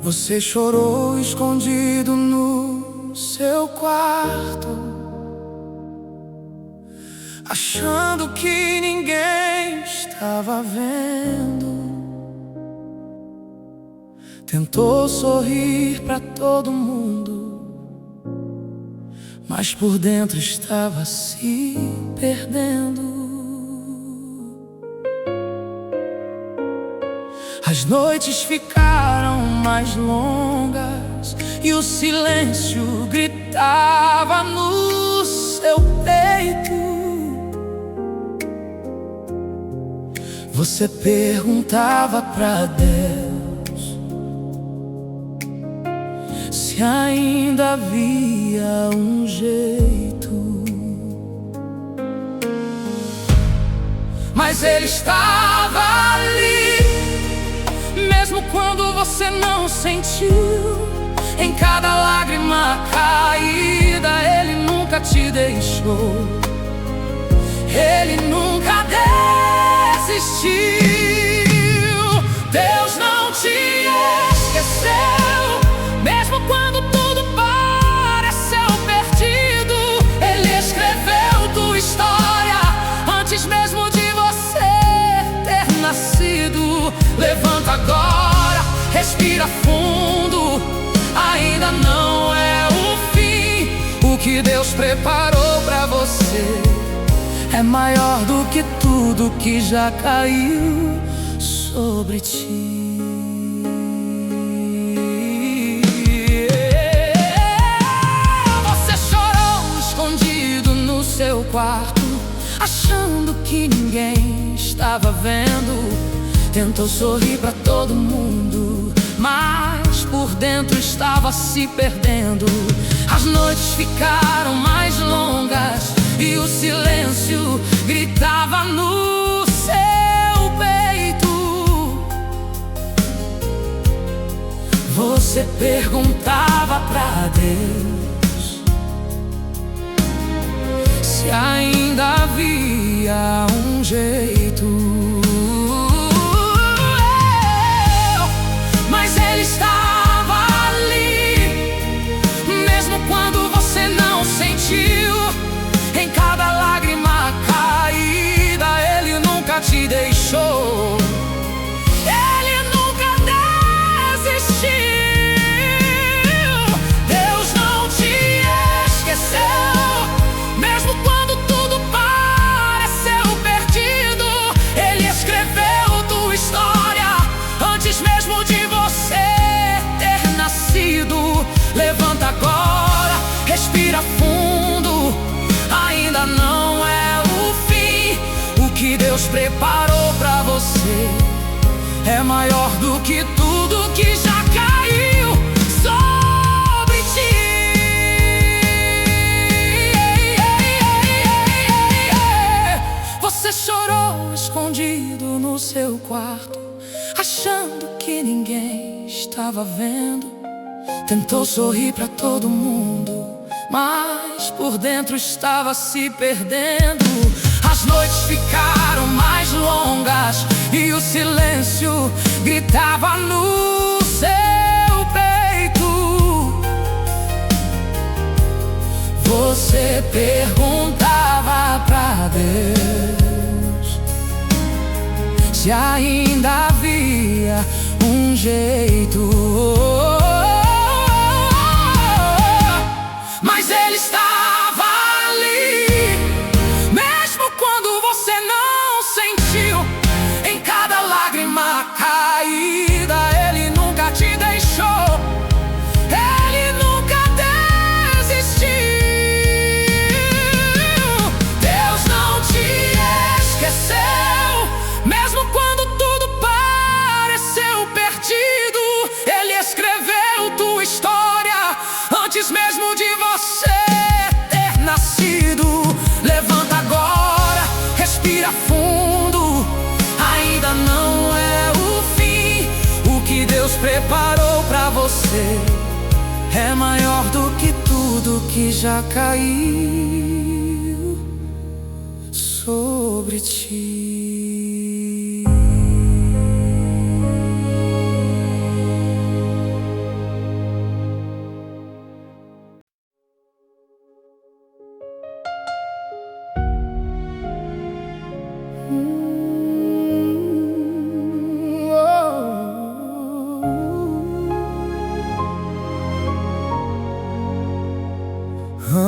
Você chorou escondido no seu quarto, achando que ninguém estava vendo. Tentou sorrir pra todo mundo, mas por dentro estava se perdendo. As noites ficaram mais longas e o silêncio gritava no seu peito. Você perguntava pra Deus se ainda havia um jeito, mas Ele estava ali, mesmo quando você não sentiu. Em cada lágrima caída, Ele nunca te deixou. Ele nunca desistiu. Deus não te esqueceu, mesmo quando tudo pareceu perdido. Ele escreveu tua história antes mesmo de você ter nascido. Levanta agora, respira fundo. Ainda não é o fim. O que Deus preparou pra você é maior do que tudo que já caiu sobre ti. Você chorou escondido no seu quarto, achando que ninguém estava vendo. Tentou sorrir pra todo mundo, mas por dentro estava se perdendo. As noites ficaram mais longas e o silêncio gritava no seu peito. Você perguntava pra Deus se ainda havia um jeito, mas Ele estava ali, mesmo quando você não sentiu. Em cada lágrima caída, Ele nunca te deixou. Ele nunca desistiu. Deus não te esqueceu, mesmo quando tudo pareceu perdido. Ele escreveu tua história antes mesmo de você ter nascido. Levanta agora, respira fundo. Ainda não é o fim. O que Deus preparou pra você é maior do que tudo que já caiu sobre ti. Você chorou escondido no seu quarto, achando que ninguém estava vendo. Tentou sorrir pra todo mundo, mas por dentro estava se perdendo. As noites ficaram mais longas e o silêncio gritava no seu peito. Você perguntava pra Deus se ainda havia um jeito, mas Ele estava ali, mesmo quando você não sentiu. Em cada lágrima caída, Ele nunca te deixou. Ele nunca desistiu. Deus não te esqueceu, mesmo quando tudo pareceu perdido. Ele escreveu tua história antes mesmo de você ter nascido. Levanta agora, respira fundo. Ainda não é o fim. O que Deus preparou pra você é maior do que tudo que já caiu sobre ti.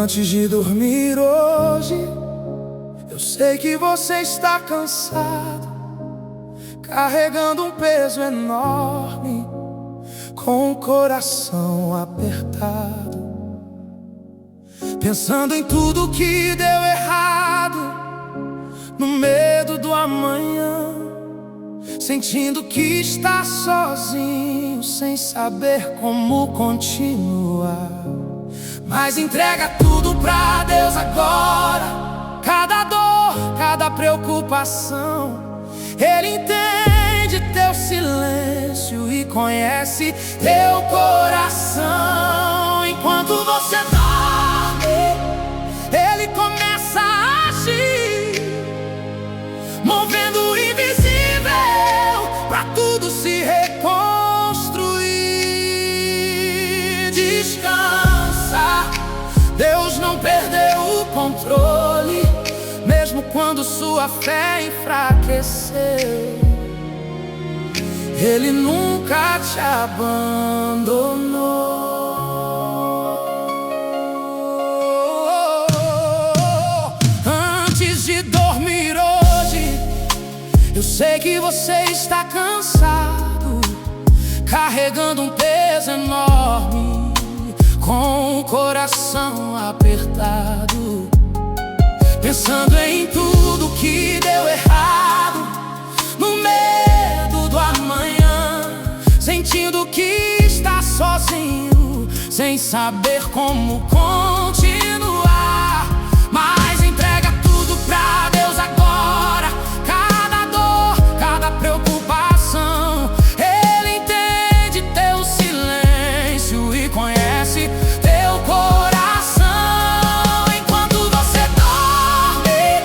Antes de dormir hoje, eu sei que você está cansado, carregando um peso enorme, com o coração apertado, pensando em tudo que deu errado, no medo do amanhã, sentindo que está sozinho, sem saber como continuar. Mas entrega tudo pra Deus agora, cada dor, cada preocupação. Ele entende teu silêncio e conhece teu coração. Enquanto você dorme, Ele começa a agir, movendo o invisível pra tudo se reconstruir. Descansa, Deus não perdeu o controle, mesmo quando sua fé enfraqueceu. Ele nunca te abandonou. Antes de dormir hoje, eu sei que você está cansado, carregando um peso enorme, com o coração apertado, pensando em tudo que deu errado, no medo do amanhã, sentindo que está sozinho, sem saber como continuar. Mas entrega tudo pra Deus agora, cada dor, cada preocupação. Ele entende teu silêncio e conhece teu coração. Enquanto você dorme,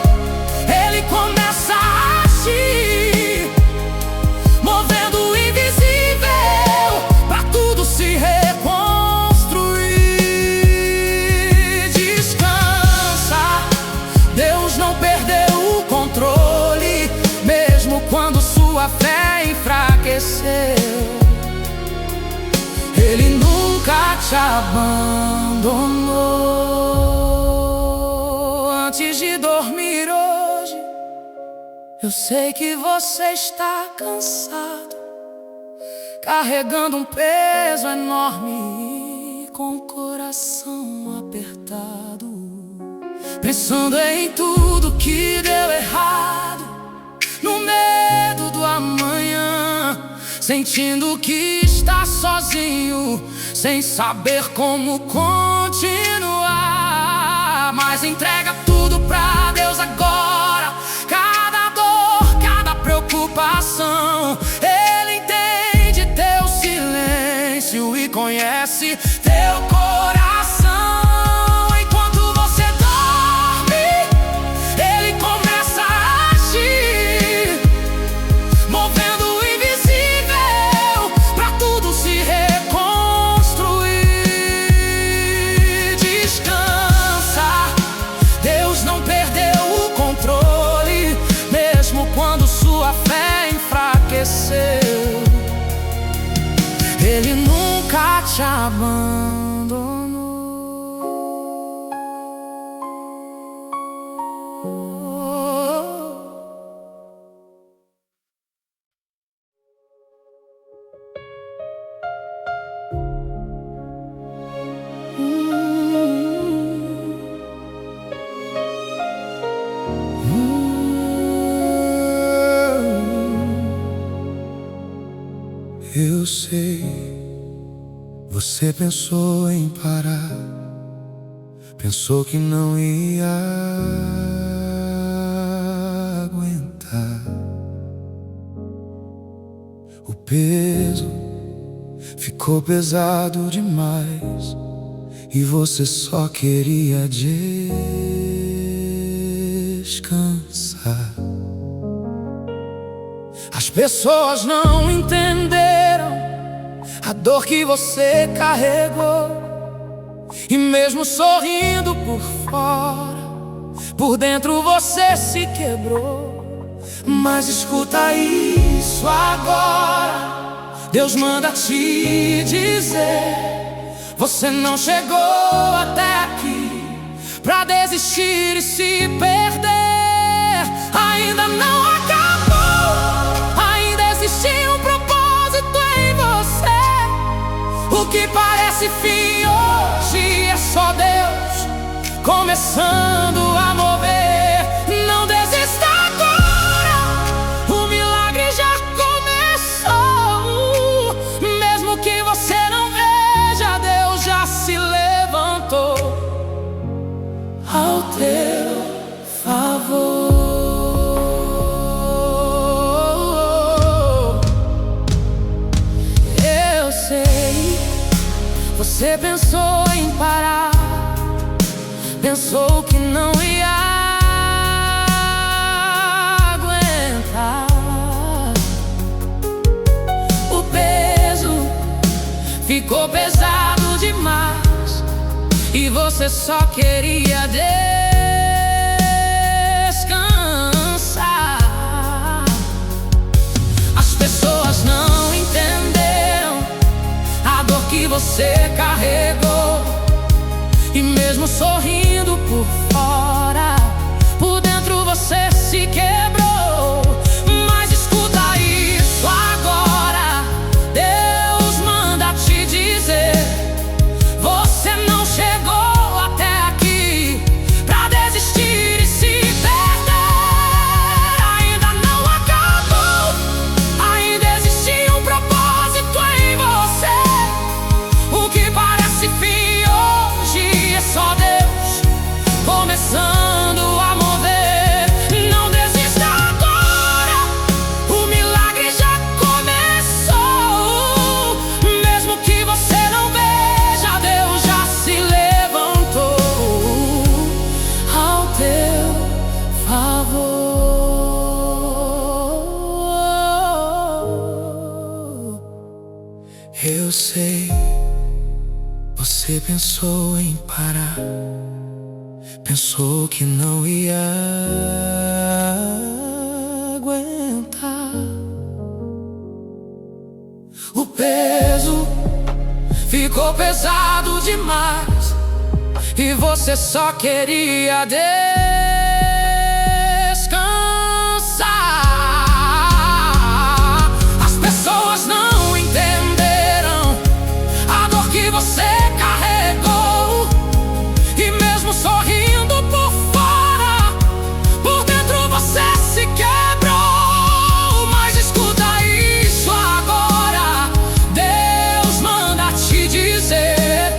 Ele começa a agir, movendo o invisível pra tudo se reconstruir. Descansa, Deus não perdeu o controle, mesmo quando sua fé enfraqueceu. Ele nunca te abandonou. Antes de dormir hoje, eu sei que você está cansado, carregando um peso enorme, com o coração apertado, pensando em tudo que deu errado, no medo do amanhã, sentindo que está sozinho, sem saber como continuar. Mas entrega tudo pra Deus agora, cada dor, cada preocupação. Ele entende teu silêncio e conhece teu coração. Enquanto você dorme, Ele começa a agir, movendo o invisível pra tudo se reconstruir. Descansa, Deus não perdeu o controle, mesmo quando sua fé enfraqueceu. Ele nunca te abandonou. Eu sei, você pensou em parar, pensou que não ia aguentar. O peso ficou pesado demais e você só queria descansar. As pessoas não entenderam a dor que você carregou, e mesmo sorrindo por fora, por dentro você se quebrou. Mas escuta isso agora, Deus manda te dizer: você não chegou até aqui pra desistir e se perder. Ainda não acabou, ainda existe um propósito em você. O que parece fim hoje é só Deus começando a mover. Não desista agora, o milagre já começou. Mesmo que você não veja, Deus já se levantou ao teu favor. Eu sei, você pensou em parar, pensou que não ia aguentar. O peso ficou pesado demais e você só queria descansar. As pessoas não entenderam a dor que você carregou, e mesmo sorrindo por fora, por dentro você se quebrou. Mas escuta isso agora, Deus manda te dizer: você não chegou até aqui pra desistir e se perder. Ainda não acabou, ainda existe um propósito em você. O que parece fim hoje é só Deus começando a mover. Não desista agora, o milagre já começou. Mesmo que você não veja, Deus já se levantou ao teu favor. Eu sei, você pensou em parar, pensou que não ia aguentar. O peso ficou pesado demais e você só queria descansar. As pessoas não entenderam a dor que você carregou, e mesmo sorrindo por fora, por dentro você se quebrou. Mas escuta isso agora, Deus manda te dizer: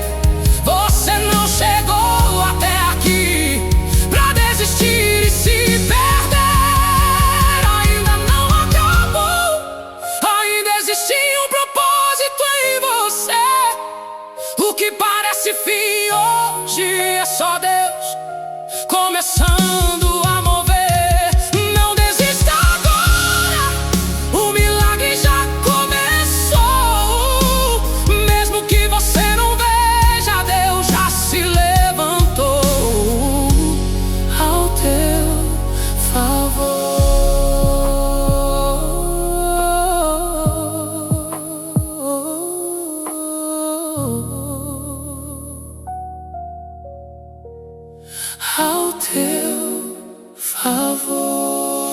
você não chegou até aqui pra desistir e se perder. Ainda não acabou, ainda existe um propósito em você. O que parece fim hoje é só Deus começando a mover. Não desista agora, o milagre já começou. Mesmo que você não veja, Deus já se levantou ao teu favor. Ao teu favor.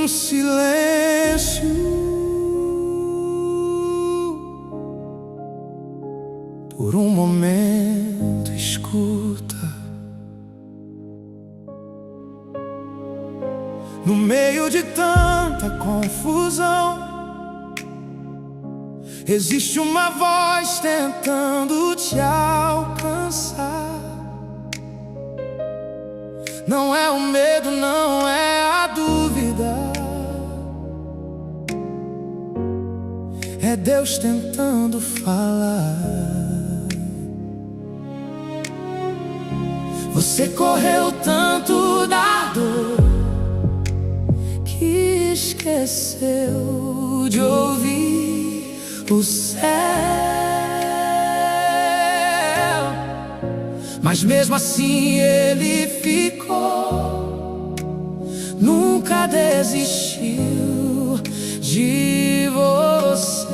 Silêncio por um momento, escuta. No meio de tanta confusão, existe uma voz tentando te alcançar. Não é o medo, não é a dúvida, é Deus tentando falar. Você correu tanto da dor que esqueceu de ouvir o céu. mas mesmo assim ele ficou. Nunca desistiu de você.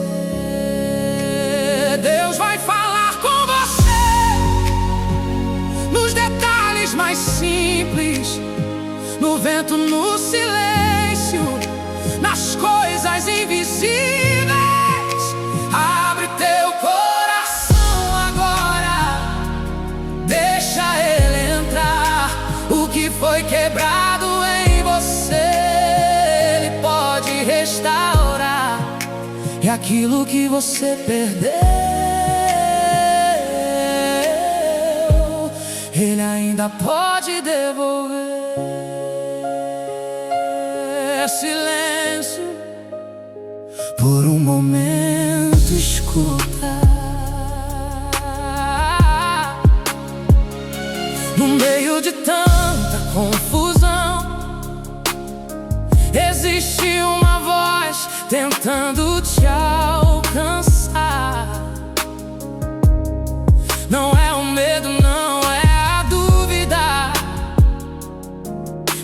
Deus vai falar com você nos detalhes mais simples, no vento, no silêncio, nas coisas invisíveis. Abre teu coração agora, deixa ele entrar. O que foi quebrado em você, ele pode restaurar. E aquilo que você perdeu, ele ainda pode devolver. Silêncio, por um momento escuta. No meio de tanta confusão, existe uma voz tentando te alcançar. Não é o medo, não é a dúvida,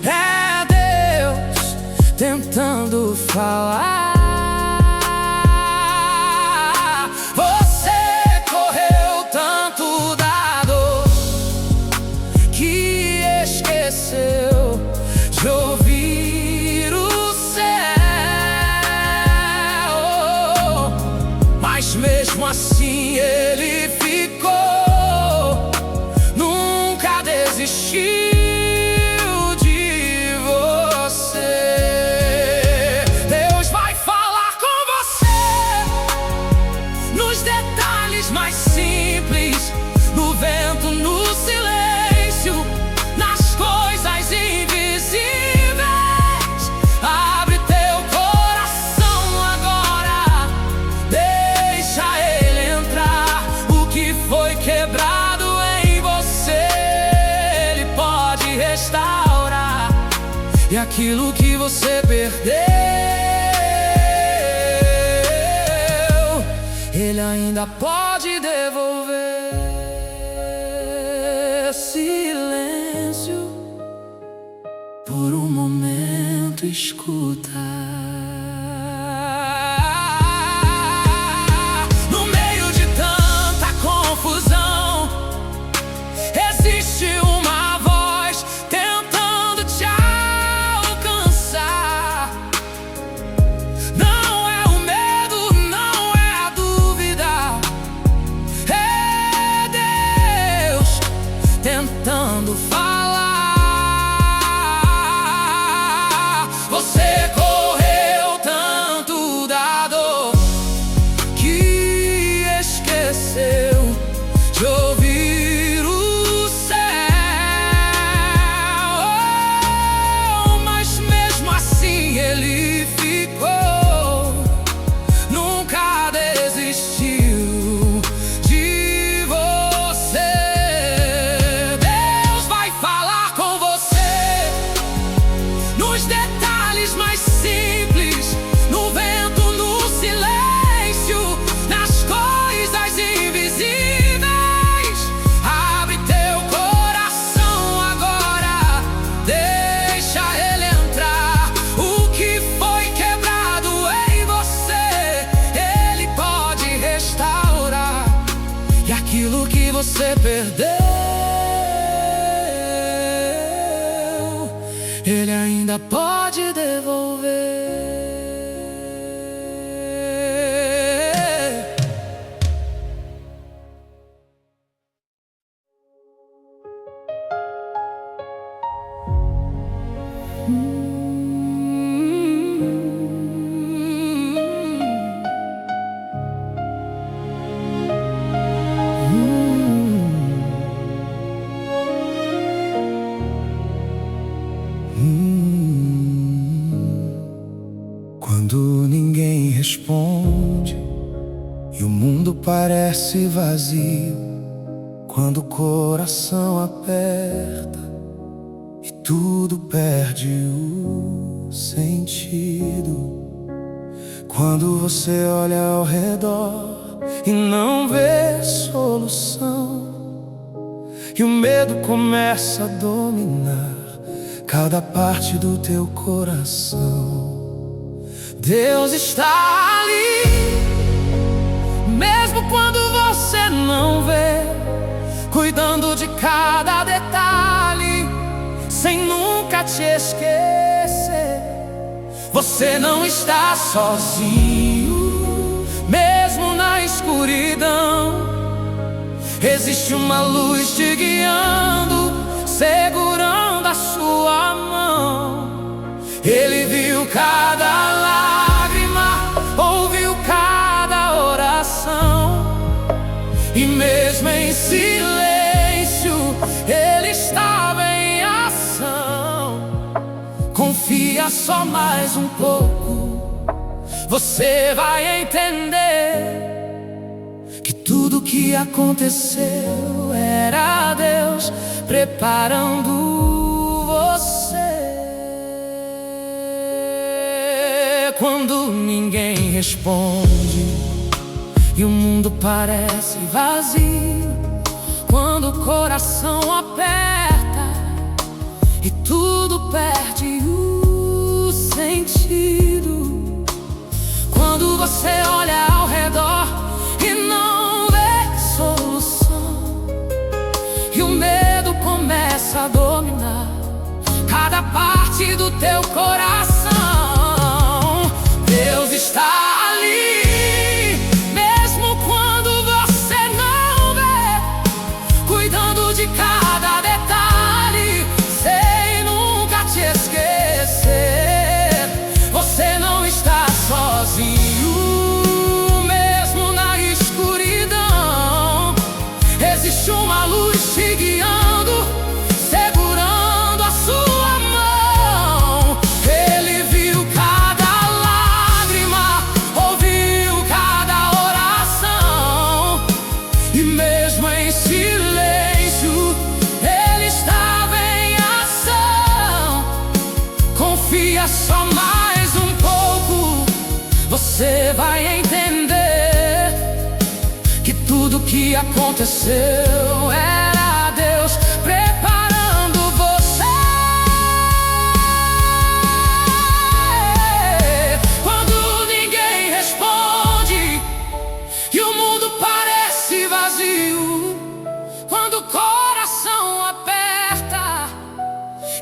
é Deus tentando falar. Você correu tanto da dor que esqueceu de ouvir o céu, mas mesmo assim ele ficou. Nunca desistiu de você. Mais simples, no vento, no silêncio, nas coisas invisíveis. Abre teu coração agora, deixa ele entrar. O que foi quebrado em você, ele pode restaurar. E aquilo que você perdeu, ele ainda pode devolver. Silêncio, por um momento escuta. No meio de tanta confusão, existe uma voz tentando te alcançar. Não é o medo, não é a dúvida, é Deus tentando falar. Você correu tanto da dor que esqueceu de ouvir o céu, mas mesmo assim ele ficou. Nunca desistiu de você. Deus vai falar com você nos detalhes mais simples, no vento, no silêncio, nas coisas invisíveis. Abre teu coração agora, deixa ele entrar. O que foi quebrado em você, ele pode restaurar. E aquilo que você perdeu, ele ainda pode devolver. Quando ninguém responde e o mundo parece vazio, quando o coração aperta e tudo perde o sentido, quando você olha ao redor e não vê solução, e o medo começa a dominar cada parte do teu coração. Deus está ali, mesmo quando você não vê, cuidando de cada detalhe, sem nunca te esquecer. Você não está sozinho, mesmo na escuridão. Existe uma luz te guiando, segurando a sua mão. Ele viu cada lágrima, ouviu cada oração, e mesmo em silêncio, Ele estava em ação. Confia só mais um pouco, você vai entender que tudo que aconteceu era Deus preparando você. Quando ninguém responde e o mundo parece vazio, quando o coração aperta e tudo perde o sentido, quando você olha ao redor e não vê solução, e o medo começa a dominar cada parte do teu coração, Deus está ali, mesmo quando você não vê, cuidando de cada detalhe, sem nunca te esquecer. Você não está sozinho, mesmo na escuridão. Existe uma luz te guiando, segurando a sua mão. Ele viu cada lágrima, ouviu cada oração, e mesmo em silêncio, Ele estava em ação. Confia só mais um pouco, você vai entender que tudo que aconteceu era Deus preparando você. Quando ninguém responde e o mundo parece vazio, quando o coração aperta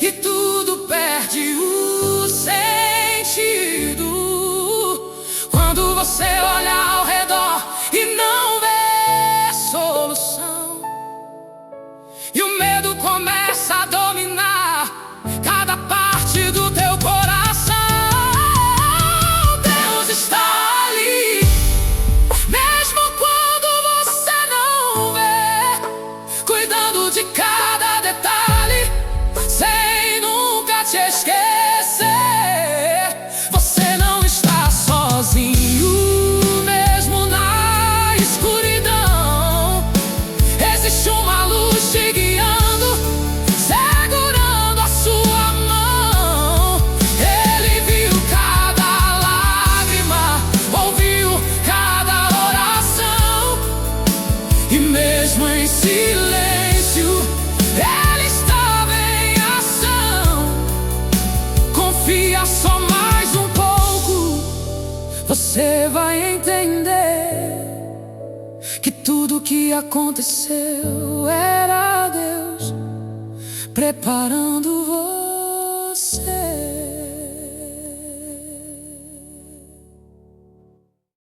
e tudo perde o sentido, quando você olha ao redor e não vê solução, e o medo começa a dominar cada parte do teu coração, Deus está ali, mesmo quando você não vê, cuidando de cada detalhe, sem nunca te esquecer. Você não está sozinho, mesmo na escuridão. Existe uma luz te guiando, segurando a sua mão. Ele viu cada lágrima, ouviu cada oração, e mesmo em silêncio, Ele estava em ação. Confia só mais um pouco, você vai entender que tudo que aconteceu era Deus preparando você.